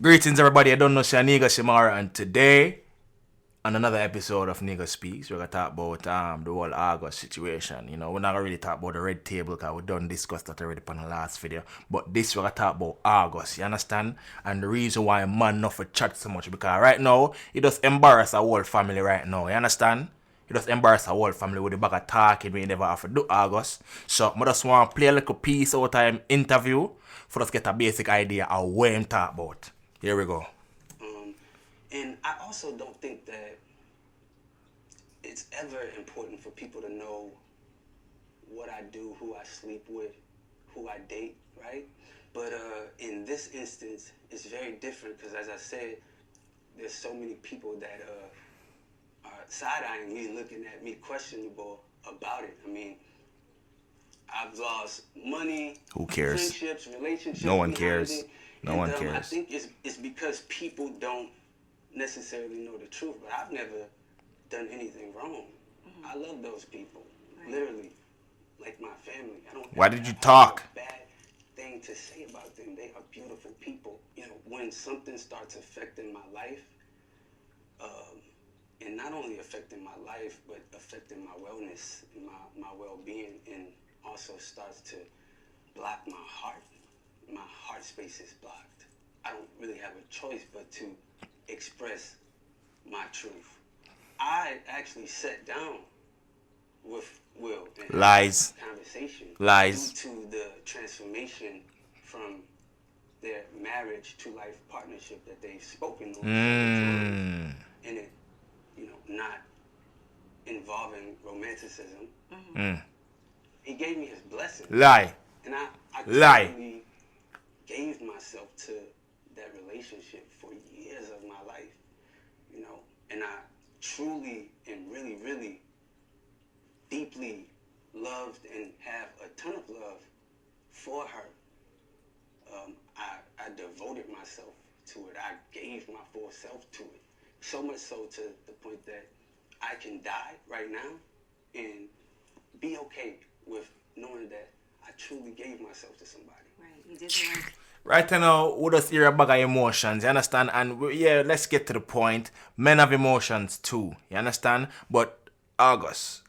Greetings, everybody. I don't know Shaniga Shimara, and today, on another episode of Nigga Speaks, we're gonna talk about the whole August situation. You know, we're not gonna really talk about the red table because we done discussed that already on the last video. But this we're gonna talk about August, you understand? And the reason why man not for chat so much because right now it just embarrass our whole family right now, you understand? It just embarrass our whole family with the bag of talking we never have to do August. So I just want to play a little piece out of time interview for us get a basic idea of what I'm talking about. Here we go. And I also don't think that it's ever important for people to know what I do, who I sleep with, who I date, right? But in this instance, it's very different because, as I said, there's so many people that are side-eyeing me, looking at me questionable about it. I mean, I've lost money, Who cares? friendships, relationships. No one cares. It. No one I cares. think it's because people don't necessarily know the truth, but I've never done anything wrong. I love those people, literally, like my family. I don't. Why did you talk? Have a bad thing to say about them. They are beautiful people. You know, when something starts affecting my life, and not only affecting my life, but affecting my wellness and my well-being, and also starts to block my heart. My heart space is blocked. I don't really have a choice but to express my truth. I actually sat down with Will and had Lies. a conversation. Lies. Due to the transformation from their marriage to life partnership that they've spoken on. And it, you know, not involving romanticism. He gave me his blessing. Lie. And I Lie. totally gave myself to that relationship for years of my life, you know, and I truly and really, really deeply loved and have a ton of love for her. I devoted myself to it. I gave my full self to it. So much so to the point that I can die right now and be okay with knowing that I truly gave myself to somebody. Right, you did the right. Right now, we just hear a bag of emotions, you understand? And yeah, let's get to the point. Men have emotions too, you understand? But August,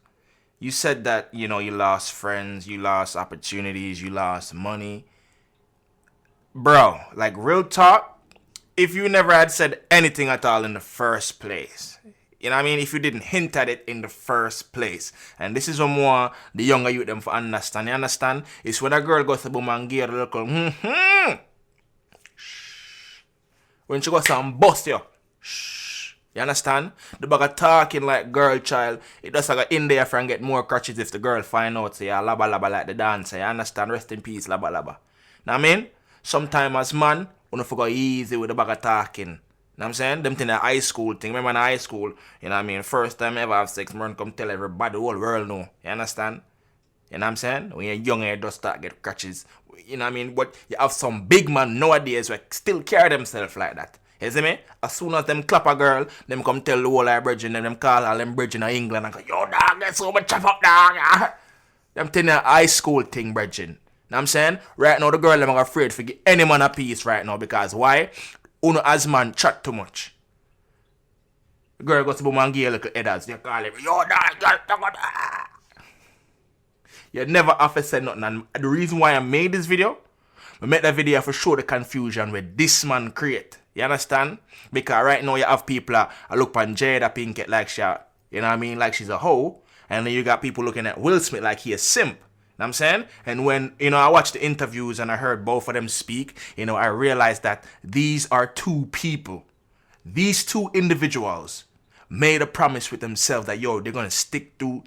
you said that, you know, you lost friends, you lost opportunities, you lost money. Bro, like real talk, if you never had said anything at all in the first place, you know what I mean? If you didn't hint at it in the first place. And this is what more the younger youth them for understand. You understand? It's when a girl goes to boom and give her a little when she goes and bust you. Shh. You understand? The bag of talking like girl child, it does like in there for and get more crutches if the girl find out say laba laba like the dancer. You understand? Rest in peace, laba laba. Know what I mean? Sometimes as man, we don't forget easy with the bag of talking. You know what I'm saying? Them thing the high school thing. Remember in high school, you know what I mean? First time ever have sex, man come tell everybody, the whole world know. You understand? You know what I'm saying? When you're young, you just start get crutches. You know what I mean? But you have some big man nowadays who still carry themselves like that. You see me? As soon as them clap a girl, them come tell the whole brethren, them call all them brethren in England and go, yo dog, that's so much chop up dog. Them thing a high school thing, brethren. Know what I'm saying? Right now the girl them are afraid to give any man a piece right now because why? Uno as man chat too much. The girl goes to boom and give a little headers. They call him, yo dog, you never have to say nothing. And the reason why I made this video, I made that video for show the confusion where this man create. You understand? Because right now you have people that look on Jada Pinkett like she, you know what I mean, like she's a hoe. And then you got people looking at Will Smith like he a simp. Know what I'm saying? And when, you know, I watched the interviews and I heard both of them speak, you know, I realized that these are two people. These two individuals made a promise with themselves that, yo, they're going to stick to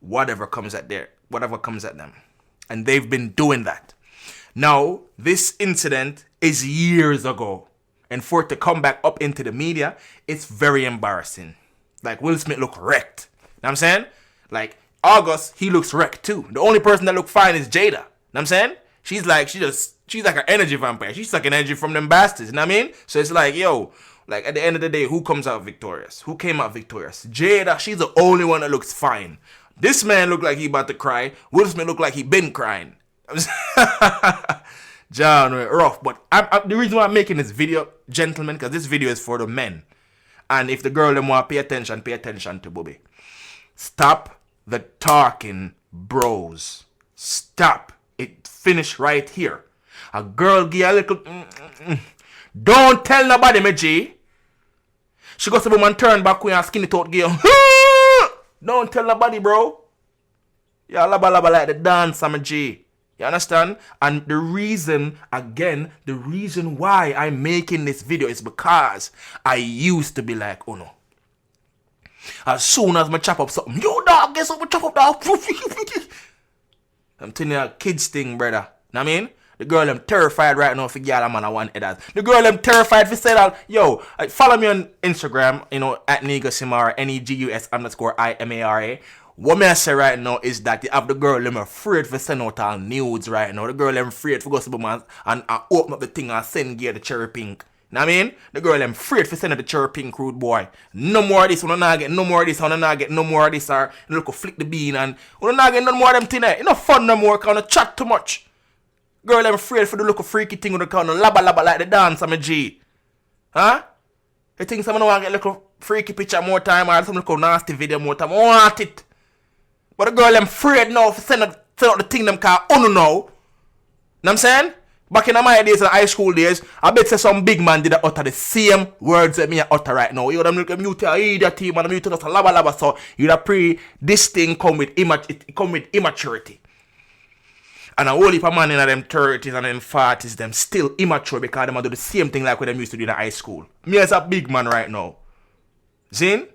whatever comes at them. And they've been doing that. Now, this incident is years ago. And for it to come back up into the media, it's very embarrassing. Like, Will Smith look wrecked. Know what I'm saying? Like, August, he looks wrecked too. The only person that look fine is Jada. Know what I'm saying? She's like an energy vampire. She's sucking energy from them bastards. You know what I mean? So it's like, yo, like at the end of the day, who comes out victorious? Who came out victorious? Jada, she's the only one that looks fine. This man look like he about to cry. Will Smith look like he been crying. John, rough. But the reason why I'm making this video, gentlemen, because this video is for the men. And if the girl them want to pay attention to Bobby. Stop the talking, bros. Stop. It finished right here. A girl give a little... Don't tell nobody, my G. She goes to the woman turn back when and skin it out, girl. Don't tell nobody, bro. Yeah, laba like the dance, my G. You understand? And the reason why I'm making this video is because I used to be like, oh no. As soon as I chop up something, yo dog, guess what, chop up dog. I'm telling you, a kids thing, brother. Know what I mean? The girl them terrified right now for girl man I want it as. The girl them terrified for say that, yo, follow me on Instagram, at Negusimara, NEGUS_IMARA. What me I say right now is that you have the girl them afraid for send out all nudes right now. The girl them afraid for go to man and open up the thing and send gear the cherry pink. Know what I mean? The girl them afraid for send out the cherry pink rude boy. No more of this, we not get no more of this, we not get no more of this, or look flick the bean and we not get no more of them thing there. It's not fun no more, cause I chat too much. Girl them afraid for the look freaky thing with the kind of laba like the dance, I'm a G. Huh? You think someone want to get a little freaky picture more time or some little nasty video more time? I want it. But the girl them afraid now for send out the thing them call uno now. Know what I'm saying? Back in my days, in high school days, I bet say some big man did utter the same words that me utter right now. You them look mute your idiot team and mute us laba. So you pray this thing come with immaturity. And a whole heap of man in them 30s and them 40s, them still immature because them do the same thing like what them used to do in high school. Me as a big man right now. Zin?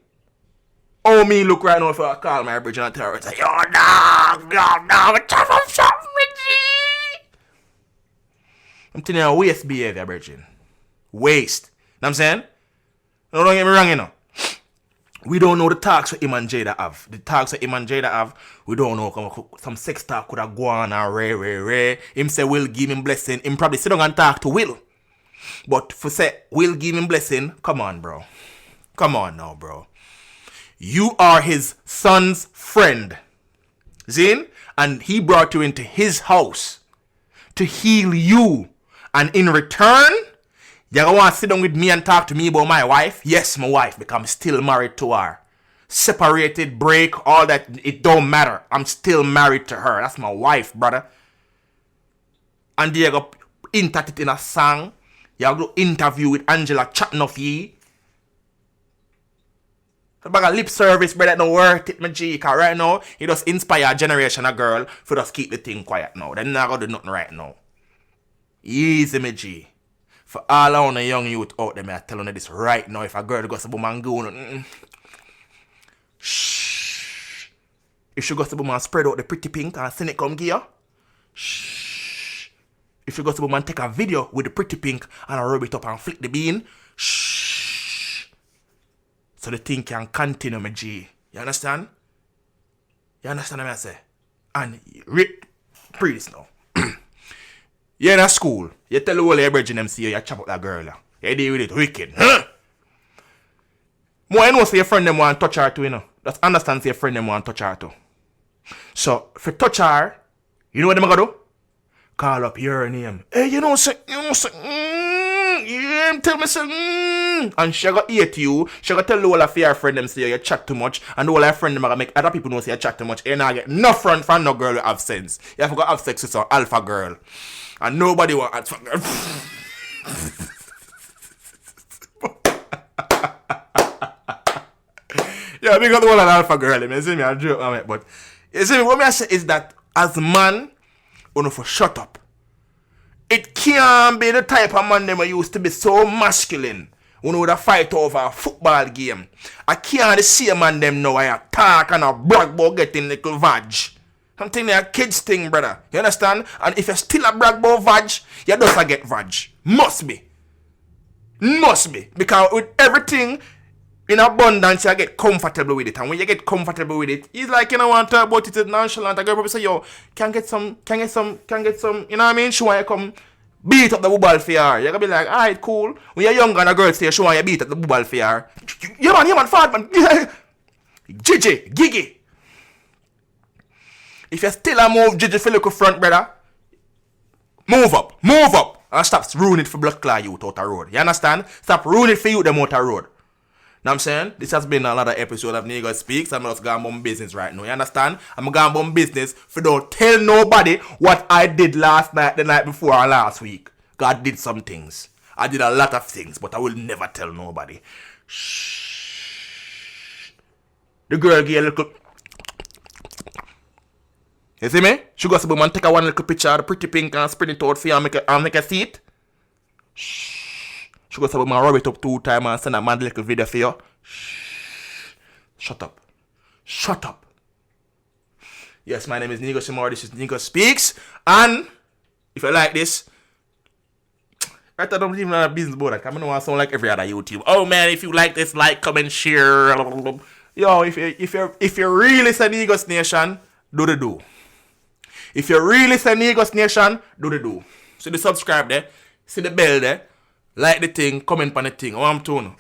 Oh, me look right now if I call my original terrorist. Yo, dog, chop up something, G. I'm telling you, waste behavior, Virgin. Waste. Know what I'm saying? No, don't get me wrong, We don't know the talks that him and Jada have. The talks that him and Jada have, we don't know. Some sex talk could have gone and Ray. Him say Will give him blessing. Him probably sit down and talk to Will. But for say Will give him blessing, come on, bro. Come on now, bro. You are his son's friend. Zin? And he brought you into his house to heal you. And in return, you want to sit down with me and talk to me about my wife? Yes, my wife, because I'm still married to her. Separated, break, all that, it don't matter. I'm still married to her. That's my wife, brother. And you go insert it in a song. You go interview with Angela chatting of ye. Bag of lip service, brother, don't worth it, my G. Because right now, you just inspire a generation of girl for just keep the thing quiet now. They're not going to do nothing right now. Easy, my G. For all on the young youth out there, I tell you this right now. If a girl goes to boom and go, shh. If she goes to boom and spread out the pretty pink and send it come gear, shh. If she goes to boom and take a video with the pretty pink and rub it up and flick the bean, shh. So the thing can continue, my G. You understand? You understand what I say? And pre this now. You're in a school. You tell the whole your brethren them see you chop up that girl. You deal with it wicked. Huh? More you know say your friend them want to touch her too, you know. Just understand say your friend them want to touch her too. So, if you touch her, you know what them gonna do? Call up your name. Hey, you know say, yeah, tell me say, and she gonna hate you. She gonna tell the whole of your friend them say you chat too much, and the whole of your friend them gonna make other people know say you chat too much. You not get no friend from no girl who have sense. You have to go have sex with some alpha girl. And nobody want alpha girl. Yeah, because the one an alpha girl, you see me, I joke on it, but you see me, what I say is that as a man, you know, for shut up. It can't be the type of man them used to be so masculine. You know, the fight over a football game. I can't see a man them now I talk and a brag about getting little vag. I'm telling you, a kids thing, brother. You understand? And if you're still a brag about vag, you don't get vag. Must be. Must be. Because with everything in abundance, you get comfortable with it. And when you get comfortable with it, it's like you don't want to talk about it nonchalant. A girl probably say, yo, can get some, you know what I mean? She want you come beat up the bubble for her. You're gonna be like, alright, cool. When you're younger and a girl say she want you beat up the bubble for her. Yeah man, fat man. Gigi. If you still a move Gigi for look front, brother, Move up, and stop ruining it for blood clot youth out the road. You understand? Stop ruining it for you them out the road. Know what I'm saying? This has been another episode of Nigga Speaks. I'm just going on business right now. You understand? I'm going on business for don't tell nobody what I did last night, the night before, or last week. God did some things. I did a lot of things, but I will never tell nobody. Shh. The girl gave a little... You see me? She goes to man take a one little picture of the pretty pink and spread it out for you and make a see it. Shh. She goes to man rub it up 2 times and send a mad little video for you. Shh. Shut up. Shut up. Yes, my name is Nigo Shimura. This is Nigo Speaks. And if you like this, right, I don't even know a business board. I don't want to sound like every other YouTube. Oh man, if you like this, like, comment, share. Yo, if you really say Nigos Nation, do the do. If you really say Nigos Nation, do the do. See the subscribe there, see the bell there, like the thing, comment on the thing. Oh, I'm doing.